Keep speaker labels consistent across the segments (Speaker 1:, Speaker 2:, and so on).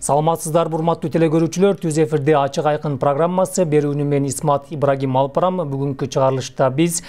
Speaker 1: Саламатсыздар, урматтуу телекөрүүчүлөр, түз эфирде ачык айкын программасы. Берүүнү мен Исмат Ибрагим алып барам. Бүгүнкү чыгарылышта биз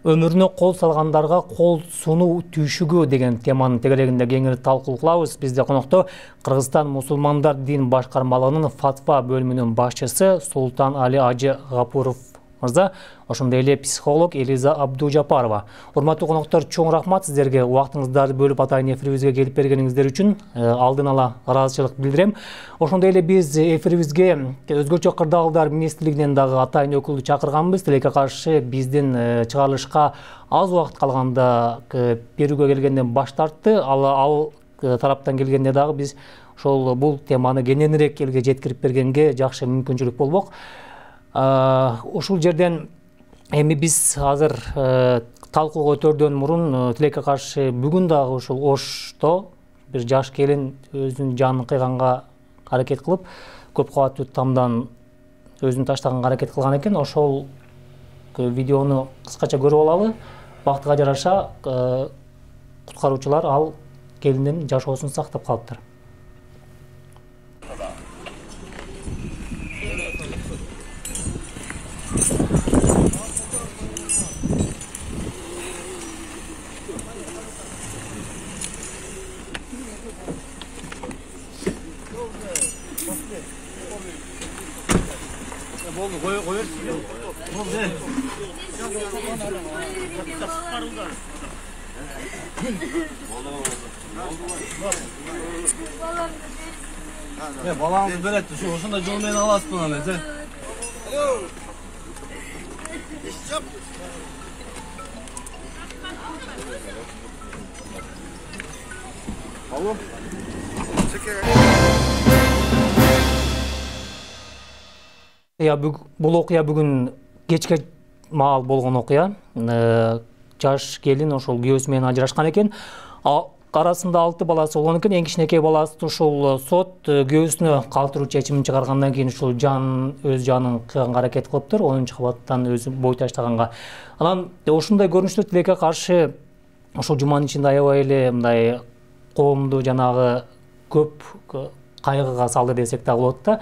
Speaker 1: өмүрүнө кол салгандарга кол сунуу түйшүгү деген теманын тегерегинде кеңири талкуу кылабыз. Бизде конокто Кыргызстан мусулмандар дин башкармалыгынын фатва бөлүмүнүн башчысы Султан Али Ажы Гапуров мырза, ошондой эле психолог Элиза Абдужапарова. Урматтуу коноктор, чоң рахмат сиздерге убактыңыздарды бөлүп атайын эфирибизге келип бергениңиздер үчүн алдын ала ыраазычылык билдирем. Ошондой эле биз эфирибизге өзгөчө кырдаалдар министрлигинен дагы атайын өкүлдү чакырганбыз. Тилекке каршы биздин чыгарылышка аз убакыт калганда берүүгө келгенден баш тартты. Ал тараптан келгенде дагы биз ошол бул теманы кененирээк элге жеткирип бергенге жакшы мүмкүнчүлүк болмок. Ушул жерден эми биз азыр талкууга өтөрдөн мурун тилекке каршы бүгүн дагы ушул Ошто бир жаш келин өзүнүн жанын кыйганга аракет кылып, көп кабаттуу тамдан өзүн таштаганга аракет кылган экен. Ошол видеону кыскача көрүп алалы. Бактыга жараша куткаруучулар ал келиндин жашоосун сактап калыптыр.
Speaker 2: Балаңыз беретти, ошондой жол менен аласызбы аны, Алло.
Speaker 1: Бул окуя бүгүн кечке маал болгон окуя. Жаш келин ошол күйөөсү менен ажырашкан экен. Арасында 6 баласы болгон экен. Эң кичинекей баласы ушул сот күйөөсүнө калтыруу чечимин чыгаргандан кийин ушул өз жанын кыйганга аракет кылыптыр. 10-чу кабаттан өзү бой таштаганга. Анан ошондой көрүнүштөр тилекке каршы ошол жуманын ичинде аябай эле мындай коомду жанагы көп кайгыга салды десек да болот да.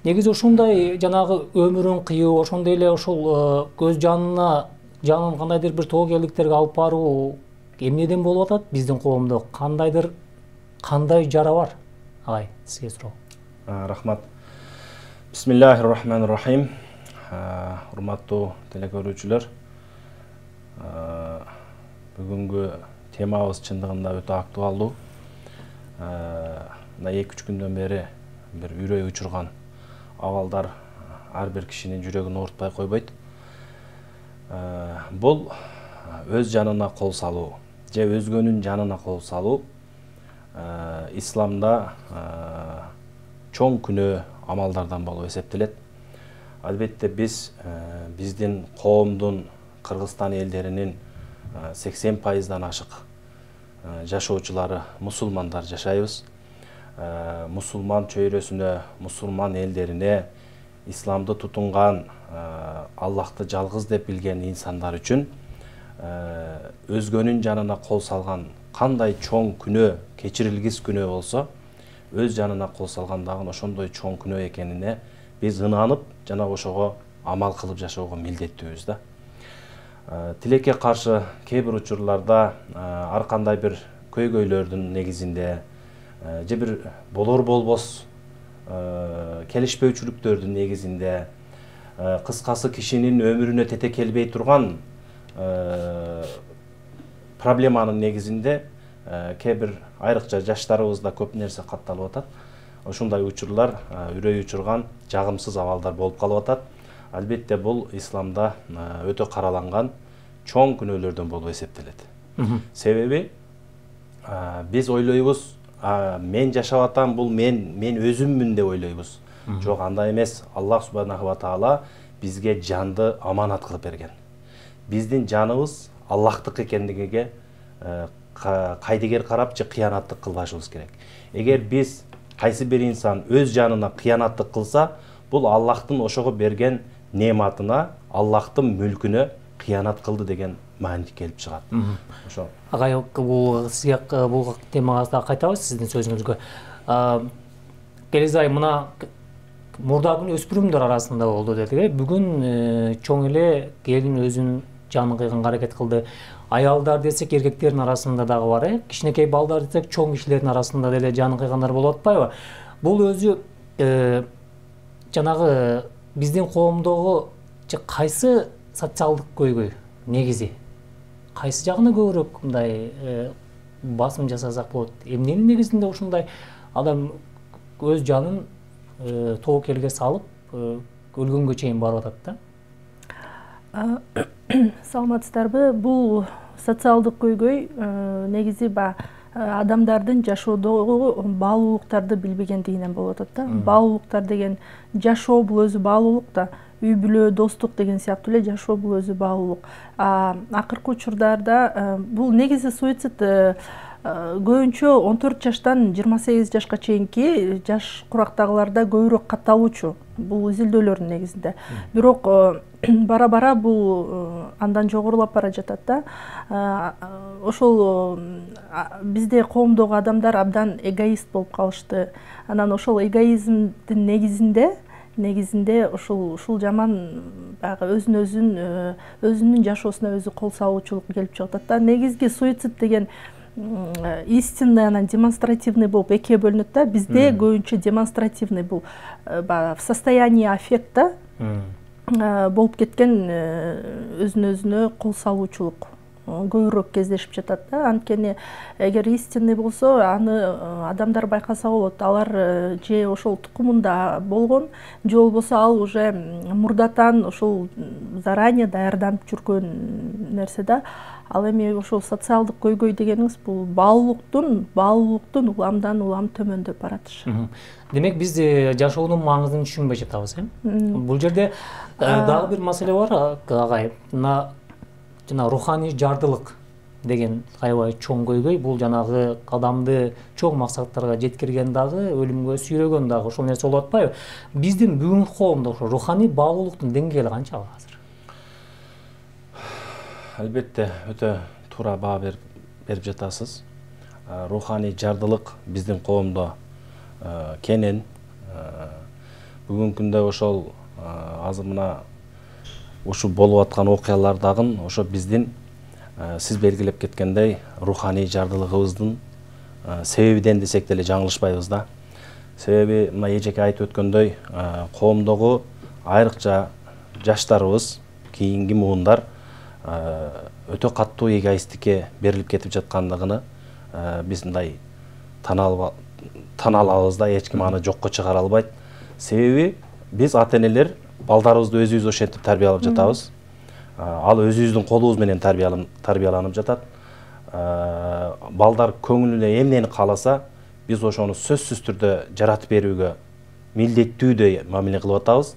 Speaker 1: Негизи ушундай жанагы өмүрүн кыйоо, ошондой эле ошол көз жанын кандайдыр бир тоогейликтерге алып баруу эмнеден болуп атат биздин коомдо? Кандай жара бар? Агай, сизге суроо.
Speaker 3: Рахмат. Бисмиллахир-рахманир-рахим. Урматтуу телекөрүүчүлөр, бүгүнкү темабыз чындыгында өтө актуалдуу. Мына 2-3 күндөн бери бир үрөй учурган абалдар ар бир кишинин жүрөгүн оорутпай койбойт. Бул өз жанына кол салуу же өзгөнүн жанына кол салуу исламда чоң күнөө амалдардан болуп эсептелет. Албетте биздин коомдун, Кыргызстан элдеринин 80%дан ашык жашоочулары мусулмандар жашайбыз. Мусулман чөйрөсүнө, мусулман элдерине, исламды тутунган, Аллахты жалгыз деп билген инсандар үчүн өзгөнүн жанына кол салган кандай чоң күнөө, кечирилгис күнөө болсо, өз жанына кол салган дагы ошондой чоң күнөө экенине биз ынанып, жана ошого амал кылып жашоого милдеттүүбүз да. Тилекке каршы кээ бир учурларда ар кандай бир көйгөйлөрдүн негизинде же бир болор болбос келишпөөчүлүктөрдүн негизинде, кыскасы кишинин өмүрүнө тете келбей турган проблеманын негизинде кээ бир айрыкча жаштарыбызда көп нерсе катталып атат. Ошондой учурлар үрөй учурган жагымсыз абалдар болуп калып атат. Албетте бул исламда өтө караланган чоң күнөөлөрдөн болуп эсептелет. Себеби биз ойлойбуз, мен жашап атам, бул мен өзүммүн деп ойлойбуз. Жок, андай эмес. Аллах субханаху ва таала бизге жанды аманат кылып берген. Биздин жаныбыз Аллахтык экендигиге кайдыгер карап же кыянаттык кылбашыбыз керек. Эгер биз кайсы бир инсан өз жанына кыянаттык кылса, бул Аллахтын ошого берген неаматына, Аллахтын мүлкүнө кыянат кылды деген маани келип чыгат. Ошо.
Speaker 1: Агай, бул сизге бул темага кайтабыз сиздин сөзүңүзгө. Келизай мына мурда күн өспүрүмдөр арасында болду дедик. Бүгүн чоң эле келин өзүнүн жанын кыйганга аракет кылды. Аялдар десек эркектердин арасында дагы бар, кичинекей балдар десек чоң кишилердин арасында деле жанын кыйгандар болуп атпайбы? Бул өзү жанагы биздин коомдогу кайсы социалдык көйгөй негизи? Кайсы жагына көбүрөөк мындай басым жасасак болот? Эмненин негизинде ушундай адам өз жанын тобокелге салып өлгөнгө чейин барып атат да?
Speaker 4: Саламатсыздарбы? Бул социалдык көйгөй негизи адамдардын жашоодогу баалуулуктарды билбегендигинен болуп атат да. Баалуулуктар деген жашоо бул өзү баалуулук да. Үй бүлө, достук деген сыяктуу эле жашоо бул өзү баалуулук. Акыркы учурдарда бул негизи суицид көбүнчө 14 жаштан 28 жашка чейинки жаш курактагыларда көбүрөөк катталуучу. Бул изилдөөлөрдүн негизинде. Бирок бара-бара бул андан жогорулап бара жатат да. Ошол бизде коомдогу адамдар абдан эгоист болуп калышты. Анан ошол эгоизмдин негизинде ушул жаман баягы өзүнүн жашоосуна өзү кол салуучулук келип чыгып атат да. Негизги суицид деген истинный, анан демонстративный болуп экиге бөлүнөт да. Бизде көбүнчө демонстративный бул в состоянии аффекта болуп кеткен өзүнө кол салуучулук көбүрөөк кездешип жатат да. Анткени эгер истинный болсо, аны адамдар байкаса болот. Алар же ошол тукумунда болгон, же болбосо ал уже мурдатан ошол заранее даярданып жүргөн нерсе да. Ал эми ошол социалдык көйгөй дегениңиз бул баалуулуктун уламдан улам төмөндөп баратышы.
Speaker 1: Демек биз жашоонун маңызын түшүнбөй жатабыз, Бул жерде дагы бир маселе бар, агай. Жана руханий жардылык деген аябай чоң көйгөй. Бул жанагы адамды чоң максаттарга жеткирген дагы, өлүмгө сүйрөгөн дагы ошол нерсе болуп атпайбы? Биздин бүгүнкү коомдо ошо руханий баалуулуктун деңгээли канчалык азыр?
Speaker 3: Албетте өтө туура баа берип жатасыз. Руханий жардылык биздин коомдо кенен. Бүгүнкү күндө ошол азыр мына ушу болуп аткан окуялардагы ошо биздин сиз белгилеп кеткендей руханий жардылыгыбыздын себебиден десек деле жаңылышпайбыз да. Себеби мына эжеке айтып өткөндөй коомдогу айрыкча жаштарыбыз, кийинки муундар өтө каттуу эгоисттикке берилип кетип жаткандыгын биз мындай тана алабыз да, эч ким аны жокко чыгара албайт. Себеби биз ата-энелер балдарыбызды өзүбүз ошентип тарбиялап жатабыз. Ал өзүбүздүн колубуз менен тарбияланып жатат. Балдар көңүлүнө эмнени кааласа, биз ошону сөзсүз түрдө жаратып берүүгө милдеттүүдөй мамиле кылып атабыз.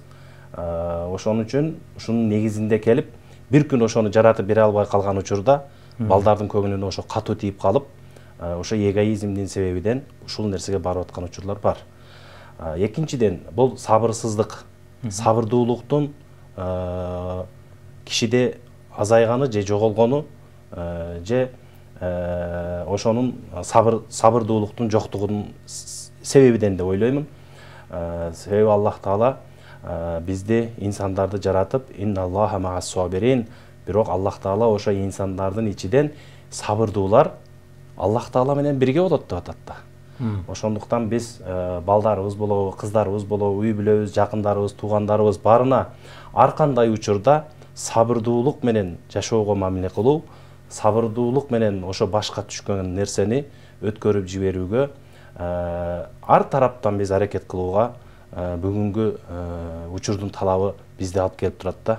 Speaker 3: Ошон үчүн ушунун негизинде келип, бир күн ошону жаратып бере албай калган учурда балдардын көңүлүнө ошо катуу тийип калып, ошо эгоизмдин себебинен ушул нерсеге барып аткан учурлар бар. Экинчиден, бул сабырсыздык, сабырдуулуктун кишиде азайганы же жоголгону, же ошонун сабырдуулуктун жоктугунун себебинен деп ойлоймун. Себеби Аллах Таала бизди, инсандарды жаратып, инналлаха ма'ас-сабирин, бирок Аллах Таала ошо инсандардын ичиден сабырдуулар Аллах Таала менен бирге болот деп атат да. Ошондуктан биз балдарыбыз болобу, кыздарыбыз болобу, үй бүлөбүз, жакындарыбыз, туугандарыбыз барына ар кандай учурда сабырдуулук менен жашоого мамиле кылуу, сабырдуулук менен ошо башка түшкөн нерсени өткөрүп жиберүүгө ар тараптан биз аракет кылууга бүгүнкү учурдун талабы бизде алып келип турат да.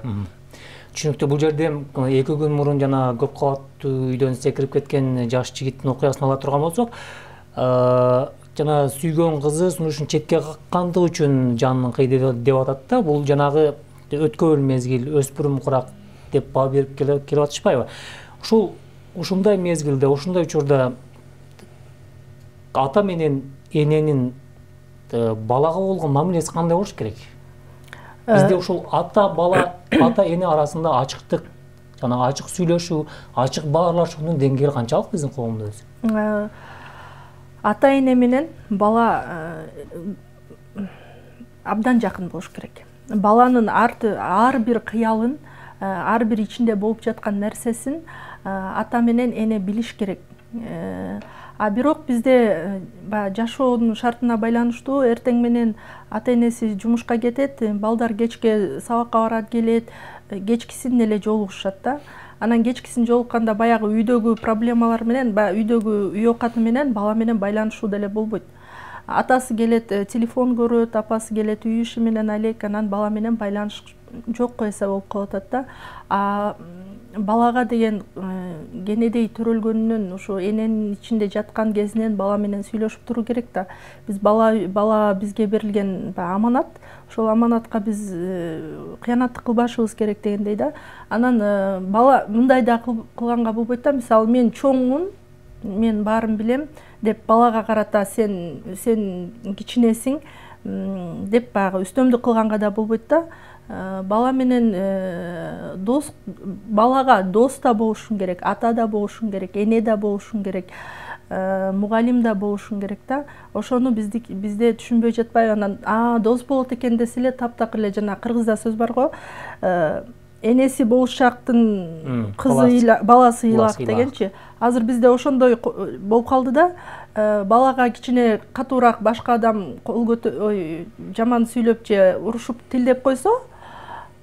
Speaker 1: Түшүнүктүү. Бул жерде 2 күн мурун жана көп кабаттуу үйдөн секирип кеткен жаш жигиттин окуясын ала турган болсок, жана сүйгөн кызы сунушун четке каккандыгы үчүн жанын кыйды деп атат да. Бул жанагы өткөн мезгил, өспүрүм курак деп баа берип келип атышпайбы? Ушундай мезгилде, ушундай учурда ата менен эненин балага болгон мамилеси кандай болуш керек? Бизде ушул ата эне арасында ачыктык, жана ачык сүйлөшүү, ачык баарлашуунун деңгээли канчалык биздин коомдо өзү?
Speaker 4: Ата эне менен бала абдан жакын болуш керек. Баланын ар бир кыялын, ар бир ичинде болуп жаткан нерсесин ата менен эне билиш керек. А бирок бизде жашоонун шартына байланыштуу эртең менен ата энеси жумушка кетет, балдар кечке сабакка барат келет, кечкисин эле жолугушат да. Анан кечкисин жолукканда баягы үйдөгү проблемалар менен, үйдөгү үй оокаты менен бала менен байланышуу деле болбойт. Атасы келет, телефон көрөт, апасы келет, үй иши менен алек, анан бала менен байланыш жок койса болуп калып атат да. А балага деген кенедей төрөлгөнүнөн, ошо эненин ичинде жаткан кезинен бала менен сүйлөшүп туруу керек да. Биз бала бизге берилген аманат, ошол аманатка биз кыянаттык кылбашыбыз керек дегендей да. Анан бала мындай да кылганга болбойт да. Мисалы мен чоңмун, мен баарын билем деп балага карата сен кичинесиң деп баягы үстөмдүк кылганга да болбойт да. Бала менен балага дос да болушуң керек, ата да болушуң керек, эне да болушуң керек, мугалим да болушуң керек да. Ошону бизде түшүнбөй жатпайбы, анан дос болот экен десе эле таптакыр эле, жана кыргызда сөз бар го, энеси болушактын кызы баласы ыйлак дегенчи. Азыр бизде ошондой болуп калды да. Балага кичине катуураак башка адам жаман сүйлөп же урушуп тилдеп койсо,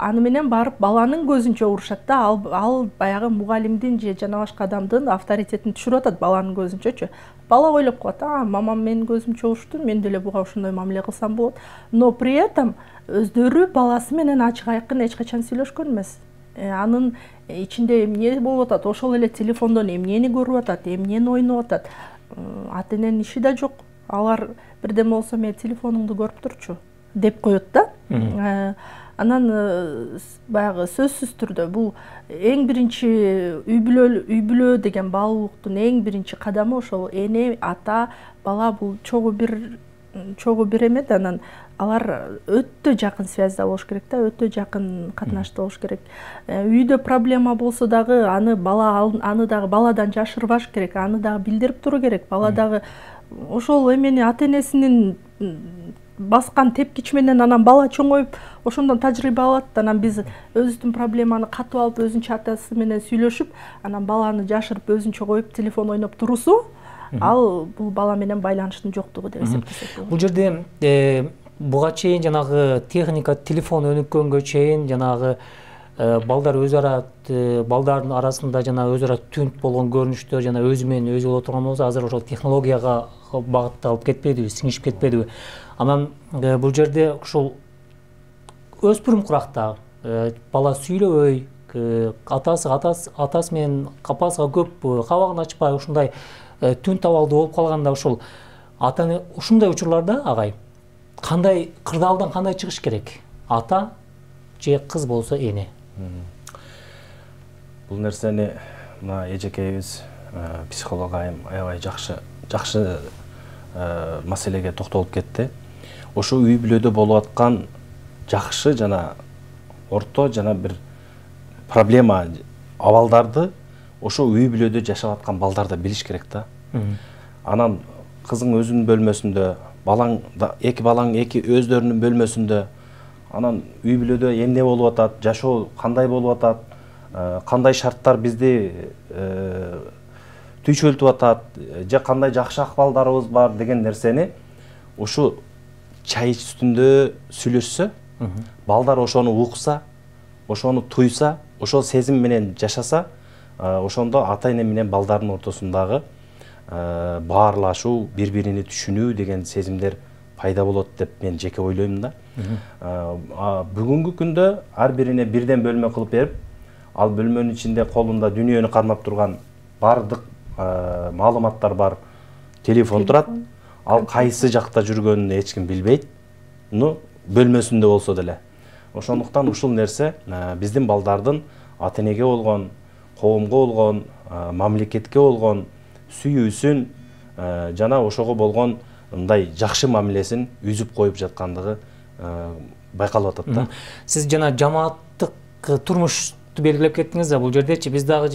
Speaker 4: аны менен барып баланын көзүнчө урушат да. Ал баягы мугалимдин же жана башка адамдын авторитетин түшүрүп атат баланын көзүнчөчү. Бала ойлоп калат, мамам менин көзүмчө урушту, мен деле буга ошондой мамиле кылсам болот. Но при этом өздөрү баласы менен ачык айкын эч качан сүйлөшкөн эмес. Анын ичинде эмне болуп атат, ошол эле телефондон эмнени көрүп атат, эмнени ойноп атат. Ата эненин иши да жок. Алар бирдеме болсо мен телефонуңду көрүп турчу деп коет да. Анан баягы сөзсүз түрдө бул эң биринчи үй бүлө деген баалуулуктун эң биринчи кадамы ошол эне, ата, бала бул чогуу бир эме да. Анан алар өтө жакын связьда болуш керек да, өтө жакын катнашта болуш керек. Үйдө проблема болсо дагы аны дагы баладан жашырбаш керек, аны дагы билдирип туруу керек. Бала дагы ошол эмени ата энесинин баскан тепкич менен анан бала чоңоюп ошондон тажрыйба алат. Анан биз өзүбүздүн проблеманы катып алып өзүнчө атасы менен сүйлөшүп, анан баланы жашырып өзүнчө коюп телефон ойноп турусу, ал бул бала менен байланыштын жоктугу деп эсептесек.
Speaker 1: Бул жерде буга чейин жанагы техника, телефон өнүккөнгө чейин жанагы балдар балдардын арасында жана өз ара түнт болгон көрүнүштөр жана өзү менен өзү боло турган болсо, азыр ошол технологияга багытталып кетпедиби, сиңишип кетпедиби? Анан бул жерде ушул өспүрүм куракта бала сүйлөбөй, атасы менен апасына көп кабагын ачпай, ушундай түнт абалда болуп калганда, ушул ата ушундай учурларда агай кандай кырдаалдан кандай чыгыш керек? Ата же кыз болсо эне?
Speaker 3: Бул нерсени мына эжекейибиз психолог айым аябай жакшы маселеге токтолуп кетти. Ошо үй бүлөдө болуп аткан жакшы жана орто жана бир проблема абалдарды ошо үй бүлөдө жашап аткан балдар да билиш керек да. Анан кызың өзүнүн бөлмөсүндө, эки балаң өздөрүнүн бөлмөсүндө, анан үй бүлөдө эмне болуп атат, жашоо кандай болуп атат, кандай шарттар бизди түйшөлтүп атат, же кандай жакшы акыбалдарыбыз бар деген нерсени ушу чай үстүндө сүйлөшсө, балдар ошону укса, ошону туйса, ошол сезим менен жашаса, ошондо ата эне менен балдардын ортосундагы баарлашуу, бири-бирини түшүнүү деген сезимдер пайда болот деп мен жеке ойлойм да. Бүгүнкү күндө ар бирине бирден бөлмө кылып берип, ал бөлмөнүн ичинде колунда дүйнөнү кармап турган бардык маалыматтар бар телефон турат. Ал кайсы жакта жүргөнүн эч ким билбейт. Бөлмөсүндө болсо деле. Ошондуктан ушул нерсе биздин балдардын ата энеге болгон, коомго болгон, мамлекетке болгон сүйүүсүн жана ошого болгон мындай жакшы мамилесин үзүп коюп жаткандыгы байкалып атат да.
Speaker 1: Сиз жана жамааттык турмушту укту белгилеп кеттиңиз да. Бул жердечи биз дагы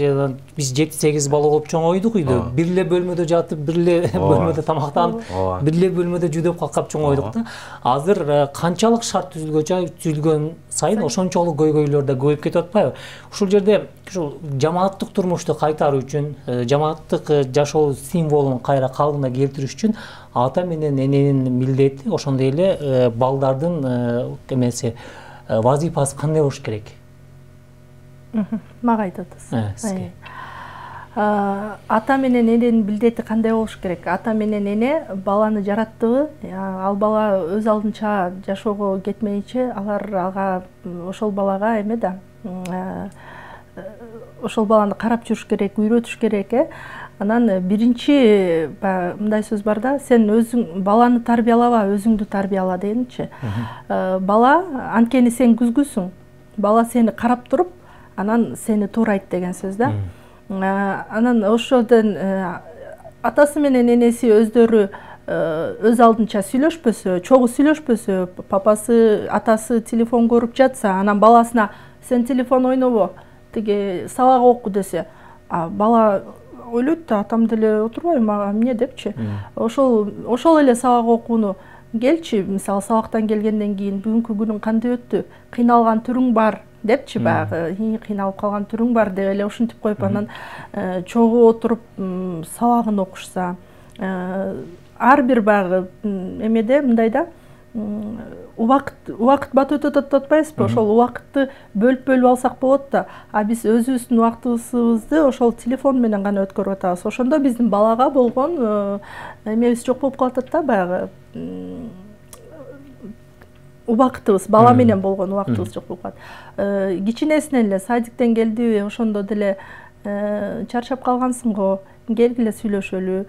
Speaker 1: биз 7-8 бала болуп чоңойдук үйдө. Бир эле бөлмөдө жатып, бир эле бөлмөдө тамактанып, бир эле бөлмөдө жүдөп калкап чоңойдук да. Азыр канчалык шарт түзүлгөн сайын ошончолук көйгөйлөр да көбөйүп кетип атпайбы? Ушул жерде ушул жамааттык турмушту кайтаруу үчүн, жамааттык жашоо символун кайра калыбына келтириш үчүн ата менен эненин милдети, ошондой эле балдардын эмеси вазифасы кандай болуш керек?
Speaker 4: Мага айтып атасыз. Ата менен эненин милдети кандай болуш керек? Ата менен эне баланы жараттыбы, ал бала өз алдынча жашоого кетмейинче, алар ошол балага эме да, ошол баланы карап жүрүш керек, үйрөтүш керек, Анан биринчи мындай сөз бар да, сен өзүң баланы тарбиялаба, өзүңдү тарбияла дегенчи. Бала анткени сен күзгүсүң. Бала сени карап туруп, анан сени туурайт деген сөз да. Анан ошодон атасы менен энеси өздөрү өз алдынча сүйлөшпөсө, чогуу сүйлөшпөсө, папасы, атасы телефон көрүп жатса, анан баласына сен телефон ойнобо, тиги сабак оку десе, бала ойлойт да, атам деле отурбайбы мага эмне депчи. Ошол эле сабак окууну келчи, мисалы сабактан келгенден кийин бүгүнкү күнүң кандай өттү, кыйналган түрүң бар депчи, баягы кыйналып калган түрүң бар деп эле ушинтип коюп, анан чогуу отуруп сабагын окушса, ар бир баягы эмеде мындай да, убакыт бат өтөт деп атпайбызбы? Ошол убакытты бөлүп алсак болот да. Биз өзүбүздүн убактыбызды ошол телефон менен гана өткөрүп атабыз. Ошондо биздин балага болгон эмебиз жок болуп калат да, баягы убактыбыз, бала менен болгон убактыбыз жок болуп калат. Кичинесинен эле садиктен келдиби, ошондо деле чарчап калгансың го, келгиле сүйлөшөлү,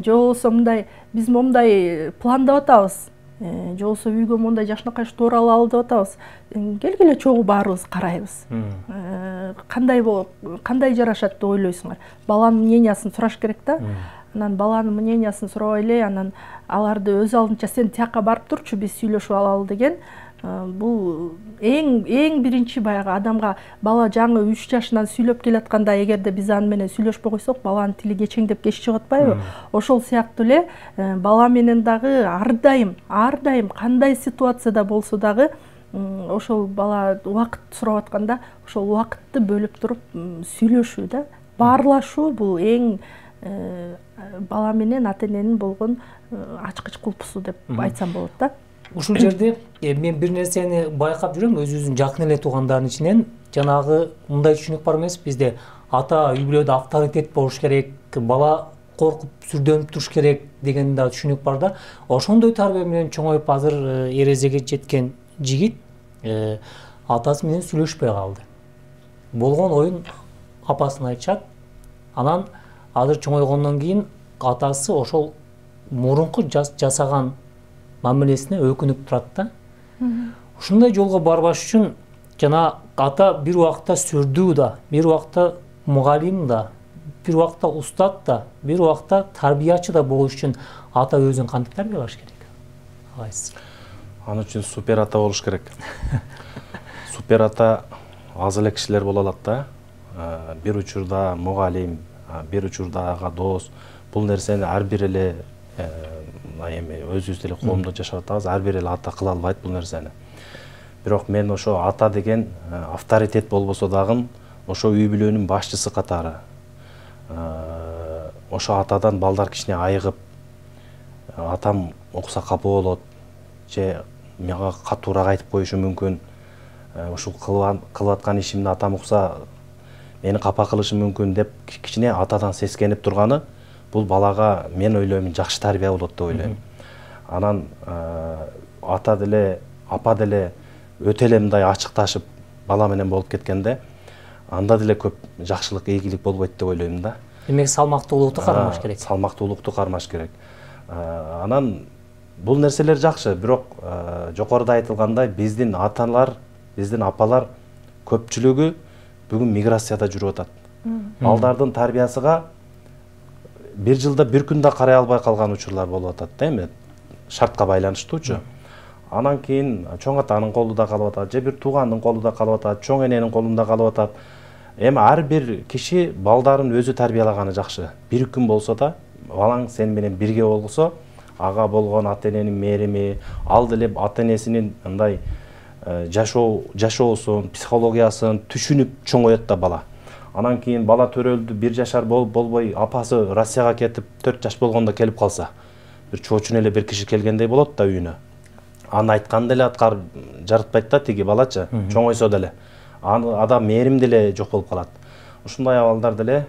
Speaker 4: же болбосо мындай биз момундай пландап атабыз, же болбосо үйгө мондай жакшынакай штора алалы деп атабыз. Келгиле чогуу баарыбыз карайбыз. Кандай жарашат деп ойлойсуңар? Баланын мнениясын сураш керек да. Анан баланын мнениясын сурабай эле, анан аларды өз алдынча сен тияка барып турчу, биз сүйлөшүп алалы деген. Бул эң биринчи баягы адамга бала жаңы 3 жашынан сүйлөп келатканда, эгерде биз аны менен сүйлөшпөй койсок, баланын тили кечеңдеп кеш чыгып атпайбы? Ошол сыяктуу эле бала менен дагы ар дайым кандай ситуацияда болсо дагы ошол бала убакыт сурап атканда, ошол убакытты бөлүп туруп сүйлөшүү да, баарлашуу бул эң бала менен ата эненин болгон ачкыч кулпусу деп айтсам болот да.
Speaker 1: Ушул жерде мен бир нерсени байкап жүрөм, өзүбүздүн жакын эле туугандардын ичинен, жанагы мындай түшүнүк бар эмес бизде, ата үй бүлөдө авторитет болуш керек, бала коркуп сүрдөнүп туруш керек деген да түшүнүк бар да. Ошондой тарбия менен чоңоюп азыр эрезеге жеткен жигит атасы менен сүйлөшпөй калды. Болгон оюн апасына айтышат. Анан азыр чоңойгондон кийин атасы ошол мурунку жасаган мамилесине өкүнүп турат да. Ушундай жолго барбаш үчүн жана ата бир убакта сүрдүү да, бир убакта мугалим да, бир убакта устат да, бир убакта тарбиячы да болуш үчүн ата өзүн кантип тарбиялаш керек? Кайсы?
Speaker 3: Аны үчүн супер ата болуш керек. Супер ата аз эле кишилер боло алат да. Бир учурда мугалим, бир учурда ага дос. Бул нерсени ар бир эле өзүбүз деле коомдо жашап атабыз, ар бир эле ата кыла албайт бул нерсени. Бирок мен ошо ата деген авторитет болбосо дагы ошо үй бүлөнүн башчысы катары. Ошо атадан балдар кичине айыгып, атам укса капа болот, же мага катуураак айтып коюшу мүмкүн. Ушул кылып аткан ишимди атам укса мени капа кылышы мүмкүн деп кичине атадан сескенип турганы бул балага мен ойлойм жакшы тарбия болот деп ойлойм. Анан ата деле, апа деле өтө эле мындай ачыкташып бала менен болуп кеткенде, анда деле көп жакшылык, ийгилик болбойт деп ойлойм да.
Speaker 1: Демек салмактуулукту кармаш керек.
Speaker 3: Салмактуулукту кармаш керек. Анан бул нерселер жакшы, бирок жокоруда айтылгандай биздин аталар, биздин апалар көпчүлүгү бүгүн миграцияда жүрүп атат. Балдардын тарбиясыга бир жылда бир күндө карай албай калган учурлар болуп атат да, эми шартка байланыштуучу. Анан кийин чоң атанын колунда калып атат, же бир туугандын колунда калып атат, чоң эненин колунда калып атат. Эми ар бир киши балдарын өзү тарбиялаганы жакшы. Бир күн болсо да балаң сен менен бирге болсо, ага болгон ата эненин мээрими, ал деле ата энесинин мындай жашоосун, психологиясын түшүнүп чоңоет да бала. Анан кийин бала төрөлдү, 1 жашар болбой апасы Россияга кетип 4 жаш болгондо келип калса, бир чоочун эле бир киши келгендей болот да үйүнө. Аны айткан деле аткарып жарытпайт да тиги балачы, чоңойсо деле. Адам мээрим деле жок болуп калат. Ушундай абалдар деле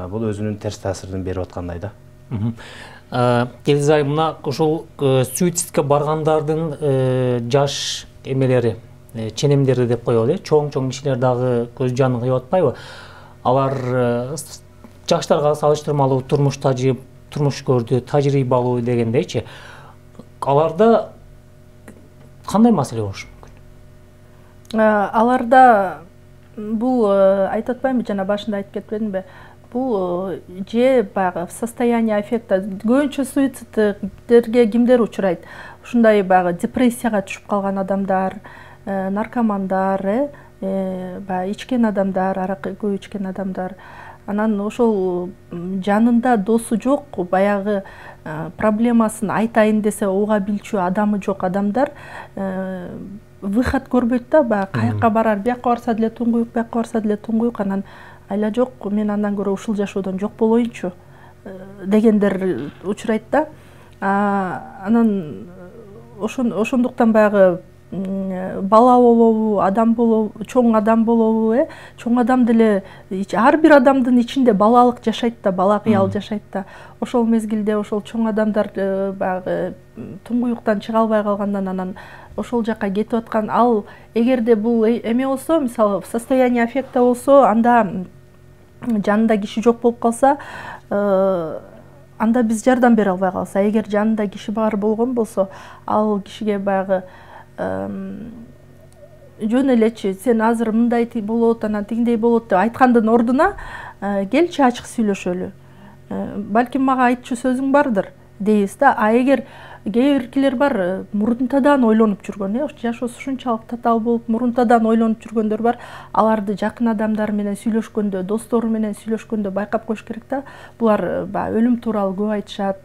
Speaker 3: бул өзүнүн терс таасирин берип аткандай да.
Speaker 1: Келизай, мына ушул суицидке баргандардын жаш эмелери, ченемдери деп коелу, чоң кишилер дагы көз жанын кыйып атпайбы? Алар жаштарга салыштырмалуу турмуш көрдү, тажрыйба алуу дегендейчи. Аларда кандай маселе болушу мүмкүн?
Speaker 4: Аларда бул айтып атпаймынбы, жана башында айтып кетпедимби? Бул же баягы состояние аффекта, көбүнчө суицидтерге кимдер учурайт? Ушундай баягы депрессияга түшүп калган адамдар, наркомандар, баягы ичкен адамдар, арак көп ичкен адамдар. Анан ошол жанында досу жок, баягы проблемасын айтайын десе ууга билчү адамы жок адамдар выход көрбөйт да, баягы каяка барар, бияка барса деле туңгуюк, бияка барса деле туңгуюк, анан айла жок, мен андан көрө ушул жашоодон жок болоюнчу дегендер учурайт да. Анан ошондуктан баягы бала болобу, адам болобу, чоң адам болобу, чоң адам деле ар бир адамдын ичинде балалык жашайт да, бала кыял жашайт да. Ошол мезгилде ошол чоң адамдар баягы туңгуюктан чыга албай калгандан анан ошол жака кетип аткан. Ал эгерде бул эме болсо, мисалы состояние аффекта болсо, анда жанында киши жок болуп калса, анда биз жардам бере албай калса, эгер жанында киши бар болгон болсо, ал кишиге баягы жөн элечи сен азыр мындай болот, анан тигиндей болот деп айткандын ордуна келчи ачык сүйлөшөлү. Балким мага айтчу сөзүң бардыр дейбиз да. А эгер кээ биркилер бар, мурунтадан ойлонуп жүргөн, жашоосу ушунчалык татаал болуп, мурунтадан ойлонуп жүргөндөр бар. Аларды жакын адамдары менен сүйлөшкөндө, достору менен сүйлөшкөндө байкап коюш керек да. Булар өлүм тууралуу көп айтышат.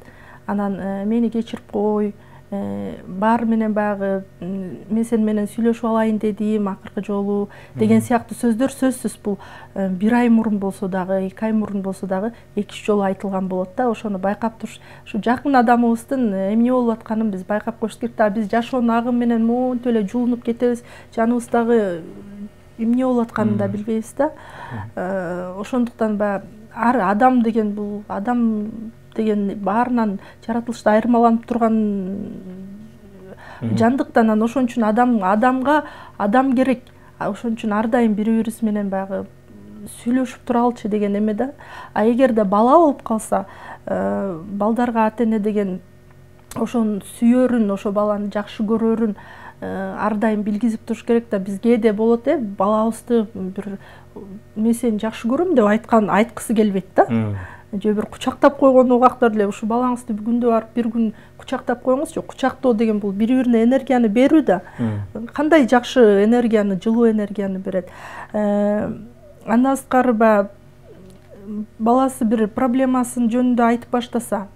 Speaker 4: Анан мени кечирип кой, бар менен баягы мен сен менен сүйлөшүп алайын дедим акыркы жолу деген сыяктуу сөздөр сөзсүз бул 1 ай мурун болсо дагы, 2 ай мурун болсо дагы 2-3 жолу айтылган болот да. Ошону байкап туруш, ушу жакын адамыбыздын эмне болуп атканын биз байкап коюш керек да. Биз жашоонун агымы менен монтип эле жуулунуп кетебиз, жаныбыздагы эмне болуп атканын да билбейбиз да. Ошондуктан баягы ар адам деген бул адам деген баарынан жаратылышта айырмаланып турган жандыктан, анан ошон үчүн адамга адам керек. Ошон үчүн ар дайым бири-бирибиз менен баягы сүйлөшүп туралычы деген эме да. А эгерде бала болуп калса, балдарга ата эне деген ошону сүйөрүн, ошо баланы жакшы көрөрүн ар дайым билгизип туруш керек да. Биз кээде болот, балабызды бир мен сени жакшы көрөм деп айткысы келбейт да. Же бир кучактап койгон убактар деле, ушу балаңызды күндө барып бир күн кучактап коюңузчу. Кучактоо деген бул бири-бирине энергияны берүү да. Кандай жакшы энергияны, жылуу энергияны берет. Андан сырткары баласы бир проблемасын жөнүндө айтып баштаса,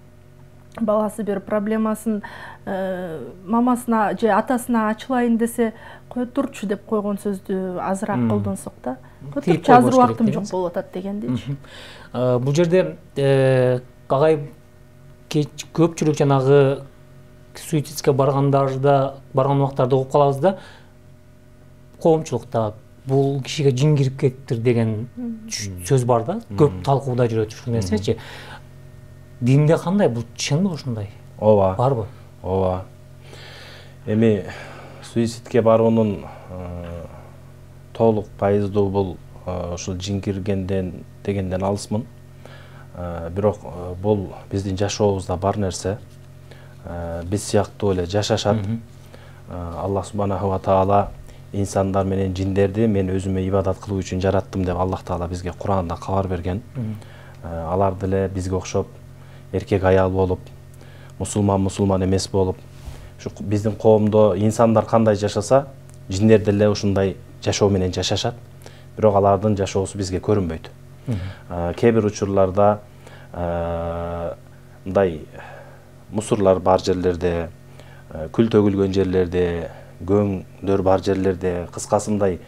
Speaker 4: баласы бир проблемасын мамасына же атасына ачылайын десе, кое турчу деп койгон сөздү азыраак колдонсок да. Кое турчу, азыр убактым жок болуп атат дегендейчи.
Speaker 1: Бул жерде агай көпчүлүк жанагы суицидке барган убактарда угуп калабыз да, коомчулукта бул кишиге жин кирип кетиптир деген сөз бар да, көп талкууда жүрөт ушул нерсечи. Динде кандай, бул чынбы ушундай?
Speaker 3: Ооба.
Speaker 1: Барбы?
Speaker 3: Ооба. Эми суицидке баруунун толук пайыздуу бул ушул жин киргенден дегенден алысмын. Бирок бул биздин жашообузда бар нерсе. Биз сыяктуу эле жашашат. Аллах субханаху ва таала инсандар менен жиндерди мен өзүмө ибадат кылуу үчүн жараттым деп Аллах таала бизге Кур'анда кабар берген. Алар деле бизге окшоп эркек аял болуп, мусулман эмес болуп, ушу биздин коомдо инсандар кандай жашаса, жиндер деле ушундай жашоо менен жашашат. Бирок алардын жашоосу бизге көрүнбөйт. Кээ бир учурларда мындай мусорлар бар жерлерде, күл төгүлгөн жерлерде, көңдөр бар жерлерде, кыскасындай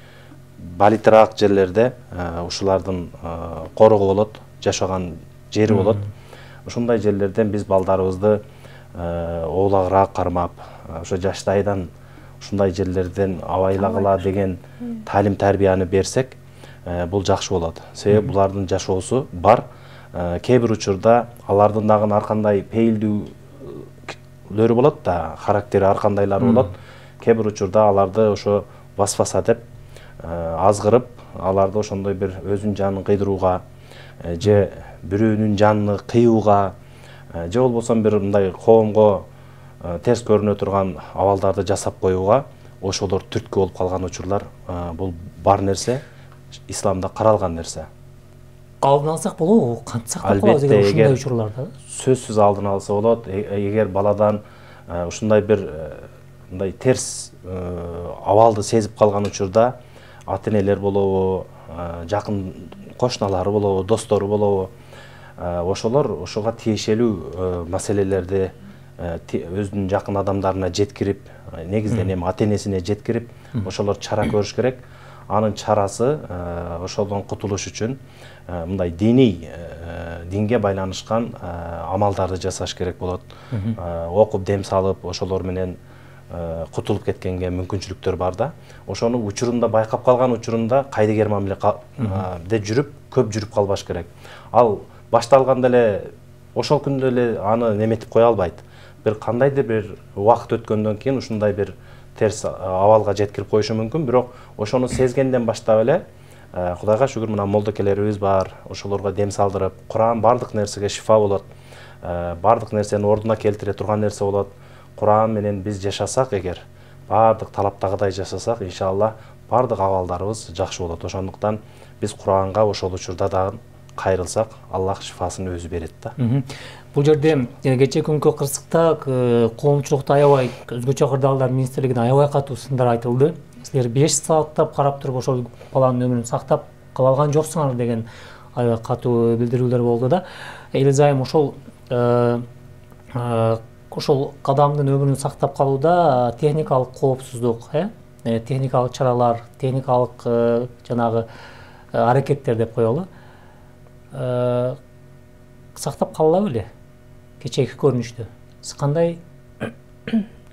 Speaker 3: балитыраак жерлерде ушулардын корогу болот, жашаган жери болот. Ушундай жерлерден биз балдарыбызды оулагыраак кармап, ошо жаштайдан ушундай жерлерден абайлагыла деген талим тарбияны берсек, бул жакшы болот. Себеби булардын жашоосу бар. Кээ бир учурда алардын дагы ар кандай пейилдүүлөрү болот да, характери ар кандайлар болот. Кээ бир учурда аларды ошо васваса деп азгырып, аларды ошондой бир өзүнүн жанын кыйдырууга, же бирөөнүн жанын кыюуга, же болбосо бир мындай коомго терс көрүнө турган абалдарды жасап коюуга, ошолор түрткү болуп калган учурлар бул бар нерсе, исламда каралган нерсе.
Speaker 1: Алдын алсак болобу? Кантип сактап калабыз эгер ушундай учурларда?
Speaker 3: Сөзсүз алдын алса болот. Эгер баладан ушундай бир мындай терс абалды сезип калган учурда ата-энелер болобу, жакын кошуналары болобу, достору болобу, ошолор ошого тиешелүү маселелерди өзүнүн жакын адамдарына жеткирип, негизден эми ата-энесине жеткирип, ошолор чара көрүш керек. Анын чарасы ошолдон кутулуш үчүн мындай динге байланышкан амалдарды жасаш керек болот. Окуп дем салып, ошолор менен кутулуп кеткенге мүмкүнчүлүктөр бар да. Ошону учурунда байкап калган учурунда кайдыгер мамиледе жүрүп, көп жүрүп калбаш керек. Ал башталганда эле ошол күндө эле аны неметип кое албайт. Бир кандайдыр бир убакыт өткөндөн кийин ушундай бир терс абалга жеткирип коюшу мүмкүн, бирок ошону сезгенден баштап эле Кудайга шүгүр, мына молдокелерибиз бар, ошолорго дем салдырып, Куран бардык нерсеге шифа болот, бардык нерсени ордуна келтире турган нерсе болот. Куран менен биз жашасак, эгер бардык талаптагыдай жашасак, иншалла бардык абалдарыбыз жакшы болот. Ошондуктан биз Куранга ошол учурда дагы кайрылсак, Аллах шифасын өзү берет да.
Speaker 1: Бул жерде кечээ күнкү кырсыкта коомчулукта аябай өзгөчө кырдаалдар министрлигине аябай катуу сындар айтылды. Силер 5 сааттап карап туруп ошол баланын өмүрүн сактап кала алган жоксуңар деген аябай катуу билдирүүлөр болду да. Элизайым ошол адамдын өмүрүн сактап калууда техникалык коопсуздук, техникалык чаралар, техникалык жанагы аракеттер деп коелу. Сактап кала алабы эле кечээки көрүнүштү? Сиз кандай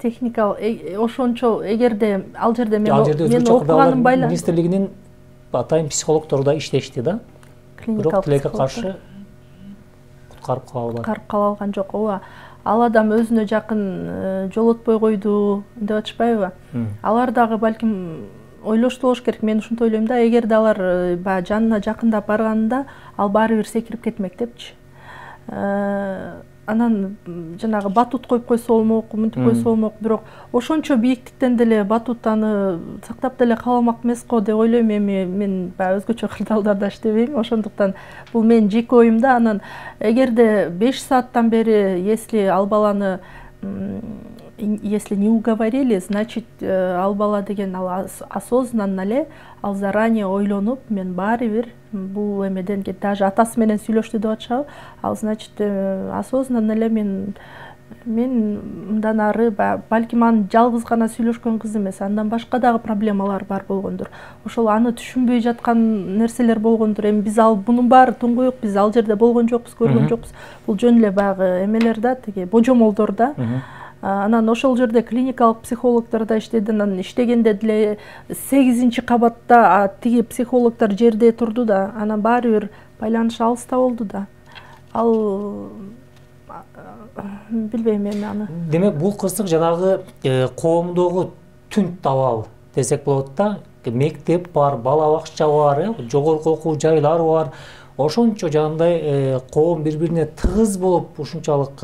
Speaker 4: техникалык ошончо эгерде ал жерде мен окуганым байланыштуу
Speaker 1: министрлигинин атайын психологдору да иштешти да. Бирок тилекке каршы куткарып кала албады.
Speaker 4: Куткарып кала алган жок. Ооба. Ал адам өзүнө жакын жолотпой койду деп атышпайбы? Алар дагы балким ойлошту болуш керек. Мен ушинтип ойлойм да, эгерде алар баягы жанына жакындап барганында ал баары бир секирип кетмек депчи. Анан жанагы батут коюп койсо болмок, мынтип койсо болмок, бирок ошончо бийиктиктен деле батут аны сактап деле калмак эмес го деп ойлойм. Эми мен баягы өзгөчө кырдаалдарда иштебейм, ошондуктан бул менин жеке оюм да. Анан эгерде 5 сааттан бери, если ал баланы если не уговорили, значит ал бала деген ал осознанно эле, ал заранее ойлонуп, мен баары бир бул эмеден даже атасы менен сүйлөштү деп атышабы, ал значит осознанно эле мен мындан ары балким анын жалгыз гана сүйлөшкөн кыз эмес, андан башка дагы проблемалар бар болгондур. Ошол аны түшүнбөй жаткан нерселер болгондур. Эми биз ал бунун баары туңгуюк, биз ал жерде болгон жокпуз, көргөн жокпуз. Бул жөн эле баягы эмелер да, тиги божомолдор да. Анан ошол жерде клиникалык психологдор да иштеди. Анан иштегенде деле 8-кабатта тиги психологдор жерде турду да. Анан баары бир байланыш алыста болду да. Ал билбейм эми аны.
Speaker 1: Демек бул кырсык жанагы коомдогу түнт абал десек болот да. Мектеп бар, бала бакча бар, жогорку окуу жайлары бар. Ошончо жандай коом бири-бирине тыгыз болуп, ушунчалык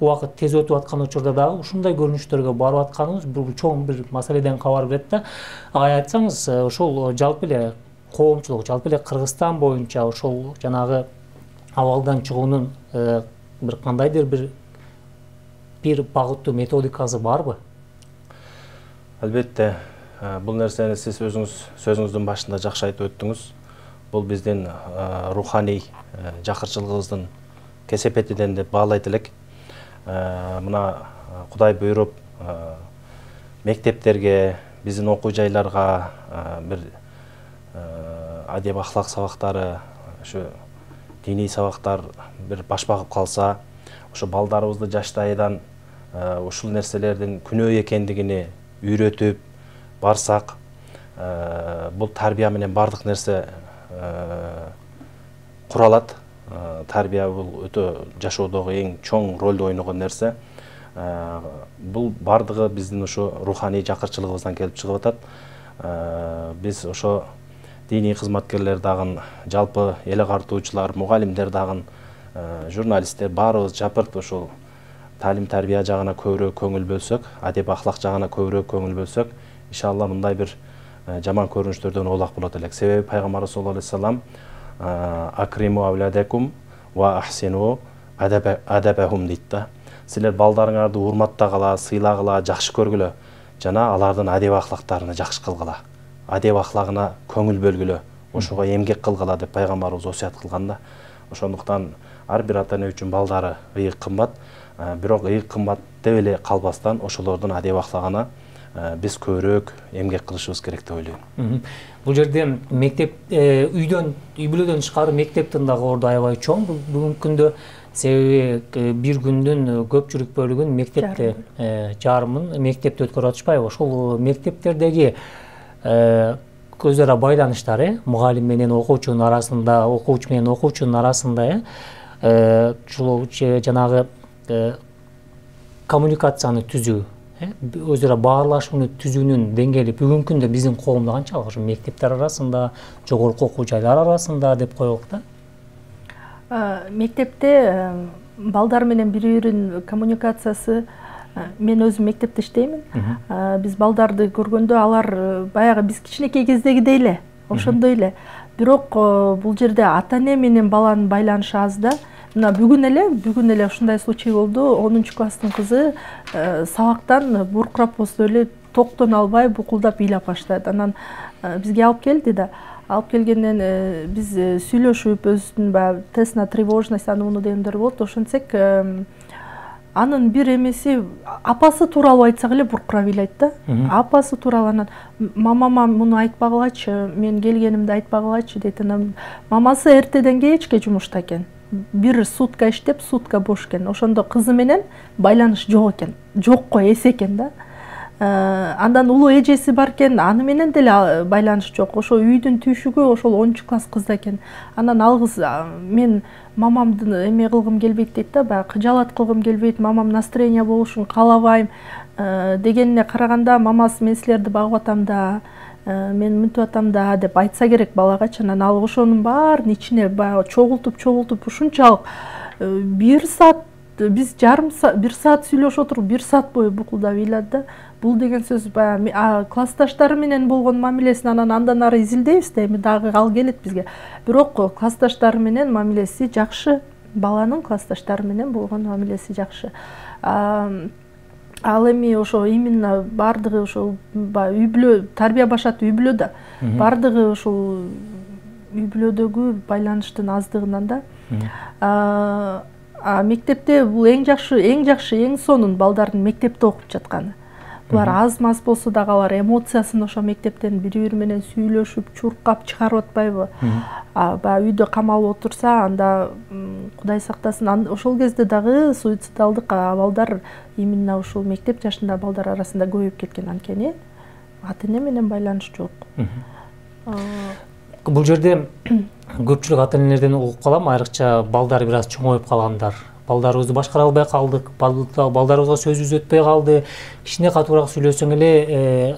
Speaker 1: убакыт тез өтүп аткан учурда дагы ушундай көрүнүштөргө барып атканыбыз бул чоң бир маселеден кабар берет да. Айтсаңыз, ошол жалпы эле коомчулук, жалпы эле Кыргызстан боюнча ошол жанагы абалдан чыгуунун бир кандайдыр бир багыттуу методикасы барбы?
Speaker 3: Албетте, бул нерсени сиз өзүңүз сөзүңүздүн башында жакшы айтып өттүңүз. Бул биздин руханий жакырчылыгыбыздын кесепетиден деп баалайт элек. Мына Кудай буйруп, мектептерге, биздин окуу жайларга бир адеп ахлак сабактары, ошо диний сабактар бир баш багып калса, ошо балдарыбызды жаштайдан ушул нерселердин күнөө экендигини үйрөтүп барсак, бул тарбия менен бардык нерсе куралат. Тарбия бул өтө жашоодогу эң чоң ролду ойногон нерсе. Бул бардыгы биздин ошо руханий жакырчылыгыбыздан келип чыгып атат. Биз ошо диний кызматкерлер дагы, жалпы эл агартуучулар, мугалимдер дагы, журналисттер баарыбыз жапырт ошол талим тарбия жагына көбүрөөк көңүл бөлсөк, адеп ахлак жагына көбүрөөк көңүл бөлсөк, иншалла мындай бир жаман көрүнүштөрдөн оолак болот элек. Себеби пайгамбарыбыз саллаллаху алейхи вассалам акриму авладакум ва ахсину адабахум дейт да. Силер балдарыңарды урматтагыла, сыйлагыла, жакшы көргүлө, жана алардын адеп ахлактарына жакшы кылгыла, адеп ахлагына көңүл бөлгүлө, ошого эмгек кылгыла деп пайгамбарыбыз осуят кылган да. Ошондуктан ар бир ата эне үчүн балдары ыйык кымбат, бирок ыйык кымбат деп эле калбастан ошолордун адеп ахлагына биз көбүрөөк эмгек кылышыбыз керек деп ойлойм.
Speaker 1: Бул жерде мектеп үй бүлөдөн тышкары мектептин дагы орду аябай чоң бүгүнкү күндө. Себеби бир күндүн көпчүлүк бөлүгүн мектепте, жарымын мектепте өткөрүп атышпайбы? Ошол мектептердеги өз ара байланыштар, мугалим менен окуучунун арасында, окуучу менен окуучунун арасында ушул жанагы коммуникацияны түзүү, өз ара баарлашууну түзүүнүн деңгээли бүгүнкү күндө биздин коомдо канчалык? Ошо мектептер арасында, жогорку окуу жайлар арасында деп коелук да.
Speaker 4: Мектепте балдар менен бири-биринин коммуникациясы, мен өзүм мектепте иштеймин. Биз балдарды көргөндө алар баягы биз кичинекей кездегидей эле, ошондой эле. Бирок бул жерде ата эне менен баланын байланышы аз да. Мына бүгүн эле ушундай случай болду. 10-класстын кызы сабактан буркурап болсо эле токтон албай букулдап ыйлап баштады. Анан бизге алып келди да. Алып келгенден биз сүйлөшүп, өзүнүн баягы тест на тревожность, аны дегендер болот. Ошентсек, анын бир эмеси апасы тууралуу айтсак эле буркурап ыйлайт да. Апасы тууралуу. Анан мамама муну айтпагылачы, мен келгенимди айтпагылачы дейт. Анан мамасы эртеден кечке жумушта экен. Бир сутка иштеп, сутка бош экен. Ошондо кызы менен байланыш жок экен. Жокко эс экен да. Андан улуу эжеси бар экен, аны менен деле байланыш жок. Ошо үйдүн түйшүгү ошол 10-класс кызда экен. Анан ал кыз мен мамамды эме кылгым келбейт дейт да, баягы кыжалат кылгым келбейт, мамам настроение болушун каалабайм дегенине караганда, мамасы мен силерди багып атам да, мен мынтип атам да деп айтса керек балагачы. Анан ал ошонун баарын ичине баягы чогултуп ушунчалык бир саат, биз бир саат сүйлөшүп отуруп, бир саат бою букулдап ыйлады да. Бул деген сөз баягы классташтары менен болгон мамилесин андан ары изилдейбиз да, эми дагы ал келет бизге. Бирок классташтары менен мамилеси жакшы, баланын классташтары менен болгон мамилеси жакшы. Ал эми ошо именно бардыгы ошол үй бүлө, тарбия башат үй бүлөдө, бардыгы ошол үй бүлөдөгү байланыштын аздыгынан да. Мектепте бул эң жакшы, эң сонун балдардын мектепте окуп жатканы. Булар аз-маз болсо дагы алар эмоциясын ошо мектептен бири-бири менен сүйлөшүп, чуркап чыгарып атпайбы? Баягы үйдө камалып отурса, анда Кудай сактасын, ошол кезде дагы суицидалдык абалдар именно ушул мектеп жашында балдар арасында көбөйүп кеткен. Анткени ата эне менен байланыш жок.
Speaker 1: Бул жерде көпчүлүк ата энелерден угуп калам, айрыкча балдар бир аз чоңоюп калгандар. Балдарыбызды башкара албай калдык, балдарыбызга сөзүбүз өтпөй калды. Кичине катуураак сүйлөсөң эле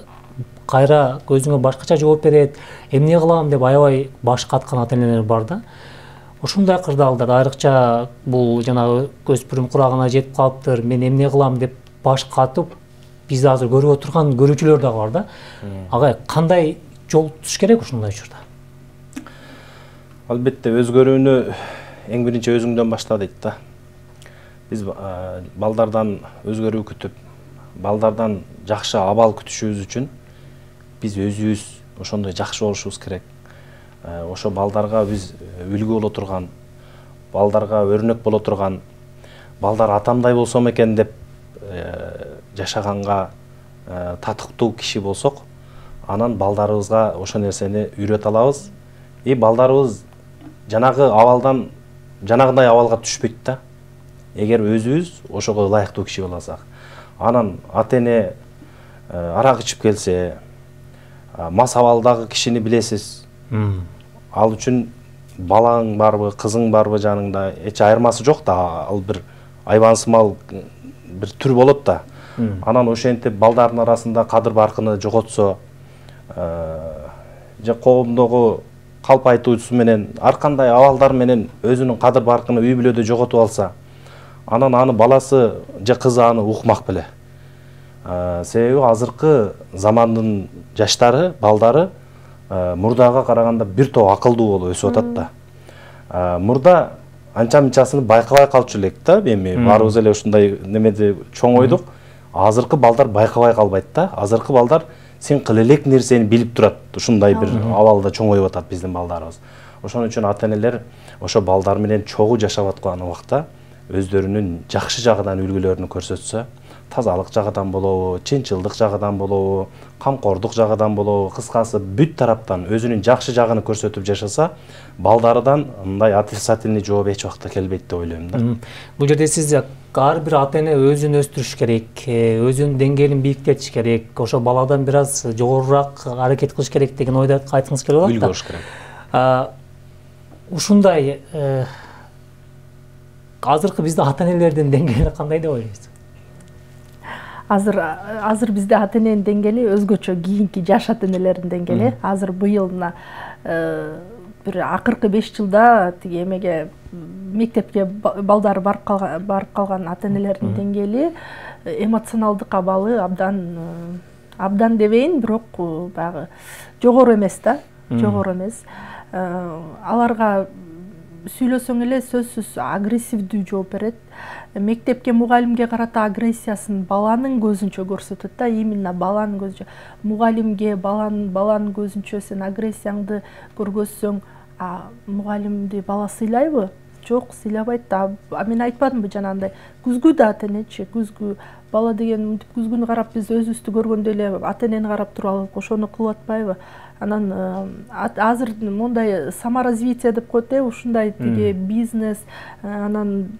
Speaker 1: кайра көзүңө башкача жооп берет. Эмне кылам деп аябай баш каткан ата энелер бар да. Ушундай кырдаалдар айрыкча бул жанагы өспүрүм курагына жетип калыптыр. Мен эмне кылам деп баш катып, бизди азыр көрүп отурган көрүүчүлөр дагы бар да. Агай, кандай жол tutуш керек ушундай учурда?
Speaker 3: Албетте өзгөрүүнү эң биринчи өзүңдөн башла дейт да. Биз балдардан өзгөрүү күтүп, балдардан жакшы абал күтүшүбүз үчүн биз өзүбүз ошондой жакшы болушубуз керек. Ошо балдарга биз үлгү боло турган, балдарга өрнөк боло турган, балдар атамдай болсом экен деп жашаганга татыктуу киши болсок, анан балдарыбызга ошо нерсени үйрөтө алабыз. Балдарыбыз жанагы абалдан жанагындай абалга түшпөйт да. Эгер өзүбүз ошого ылайыктуу киши болсак. Анан ата-эне арак ичип келсе, мас абалдагы кишини билесиз. Ал үчүн балаң барбы, кызың барбы жаныңда эч айырмасы жок да, ал бир айбансымал бир түр болот да. Анан ошентип балдардын арасында кадыр баркыны жоготсо, же коомдогу калп айтуучусу менен ар кандай абалдар менен өзүнүн кадыр баркыны үй бүлөдө жоготуп алса, анан аны баласы же кызы аны укмак беле. Себеби азыркы замандын жаштары, балдары мурдага караганда бир топ акылдуу болуп өсүп атат да. Мурда анча-мынчасын байкабай калчу элек да, эми баарыбыз эле ушундай немеде чоңойдук. Азыркы балдар байкабай калбайт да. Азыркы балдар сен кыла элек нерсени билип турат. Ушундай бир абалда чоңоюп атат биздин балдарыбыз. Ошон үчүн ата-энелер ошо балдар менен чогуу жашап аткан убакта өздөрүнүн жакшы жагынан үлгүлөрүнү көрсөтсө, тазалык жагынан болобу, чынчылдык жагынан болобу, камкордук жагынан болобу, кыскасы бүт тараптан өзүнүн жакшы жагын көрсөтүп жашаса, балдарыдан мындай отрицательный жооп эч убакта келбейт деп ойлойм да.
Speaker 1: Бул жерде сиз ар бир ата-эне өзүн өстүрүш керек, өзүнүн деңгээлин бийиктетиш керек, ошо баладан бир аз жогорураак аракет кылыш керек деген ойду айткыңыз келип атат да.
Speaker 3: Үлгү болуш керек.
Speaker 1: Ушундай азыркы биздин ата-энелердин деңгээли кандай деп ойлойсуз?
Speaker 4: Азыр бизде ата-эненин деңгээли өзгөчө, кийинки жаш ата-энелердин деңгээли. Азыр быйыл мына бир акыркы 5 жылда тиги эмеге мектепке балдары барып калган ата-энелердин деңгээли, эмоционалдык абалы абдан дебейин, бирок баягы жогору эмес да, жогору эмес. Аларга сүйлөсөң эле сөзсүз агрессивдүү жооп берет. Мектепке мугалимге карата агрессиясын баланын көзүнчө көрсөтөт да, именно баланын көзүнчө. Мугалимге баланын көзүнчө сен агрессияңды көргөзсөң, мугалимди бала сыйлайбы? Жок, сыйлабайт да. Мен айтпадымбы жанагындай, күзгү да ата-энечи, күзгү бала деген мынтип күзгүнү карап биз өзүбүздү көргөндө эле ата-энени карап туруп алып ошону кылып атпайбы? Анан азыр мондай саморазвитие деп коет, ушундай тиги бизнес, анан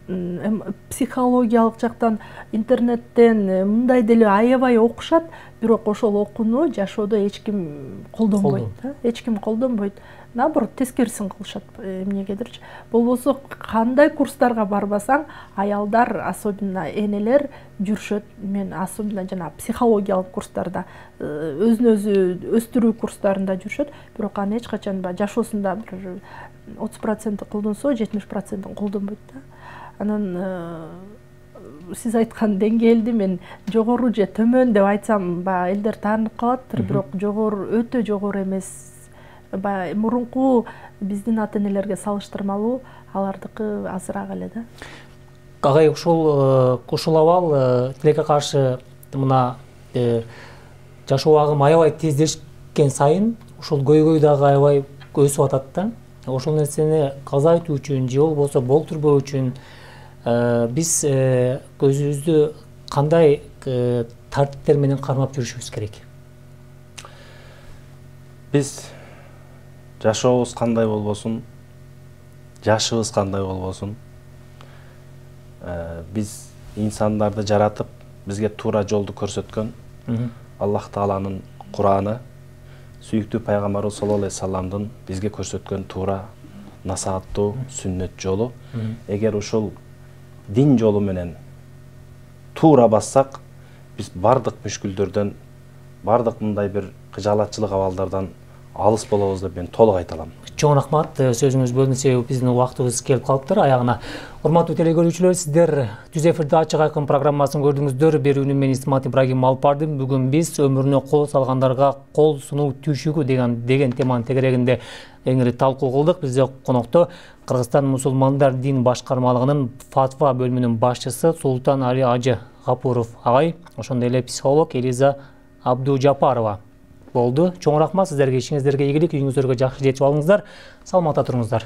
Speaker 4: психологиялык жактан интернеттен мындай деле аябай окушат, бирок ошол окууну жашоодо эч ким колдонбойт да, эч ким колдонбойт. Наоборот, тескерисин кылышат эмнегедирчи. Болбосо кандай курстарга барбасаң, аялдар, особенно энелер жүрүшөт. Мен особенно жана психологиялык курстарда, өзүн өзү өстүрүү курстарында жүрүшөт. Бирок аны эч качан жашоосунда бир 30% колдонсо, 70% колдонбойт да. Анан сиз айткан деңгээлди мен жогору же төмөн деп айтсам, элдер таанып калат, бирок жогору, өтө жогору эмес. Мурунку биздин ата-энелерге салыштырмалуу алардыкы азыраак эле да.
Speaker 1: Агай, ушул абал тилекке каршы мына жашоо агым аябай тездешкен сайын ушул көйгөй дагы аябай өсүп атат да. Ошол нерсени азайтуу үчүн же болбосо болтурбоо үчүн биз көзүбүздү кандай тартиптер менен кармап жүрүшүбүз керек?
Speaker 3: Биз жашообуз кандай болбосун, жашыбыз кандай болбосун, биз инсандарды жаратып, бизге туура жолду көрсөткөн Аллах Тааланын Кураны, сүйүктүү пайгамбарыбыз саллаллаху алейхи вассаламдын бизге көрсөткөн туура насааттуу сүннөт жолу. Эгер ушул дин жолу менен туура бассак, биз бардык мүшкүлдөрдөн, бардык мындай бир кыжаалатчылык абалдардан алыс болобуз деп мен толук айта алам.
Speaker 1: Чоң рахмат, сөзүңүз бөлүнүп, себеби биздин убактыбыз келип калыптыр аягына. Урматтуу телекөрүүчүлөр, сиздер Түз эфирде ачык айкын программасын көрдүңүздөр. Берүүнү мен Исмат Ибрагим Алпардым. Бүгүн биз өмүрүнө кол салгандарга кол сунуу түйшүгү деген теманын тегерегинде кеңири талкуу кылдык. Бизде конокто Кыргызстан мусулмандар дин башкармалыгынын фатва бөлүмүнүн башчысы Султан Али Ажы Гапуров агай, ошондой эле психолог Элиза Абдужапарова болду. Чоң рахмат сиздерге, ишиңиздерге ийгилик, үйүңүздөргө жакшы жетип алыңыздар. Саламатта туруңуздар.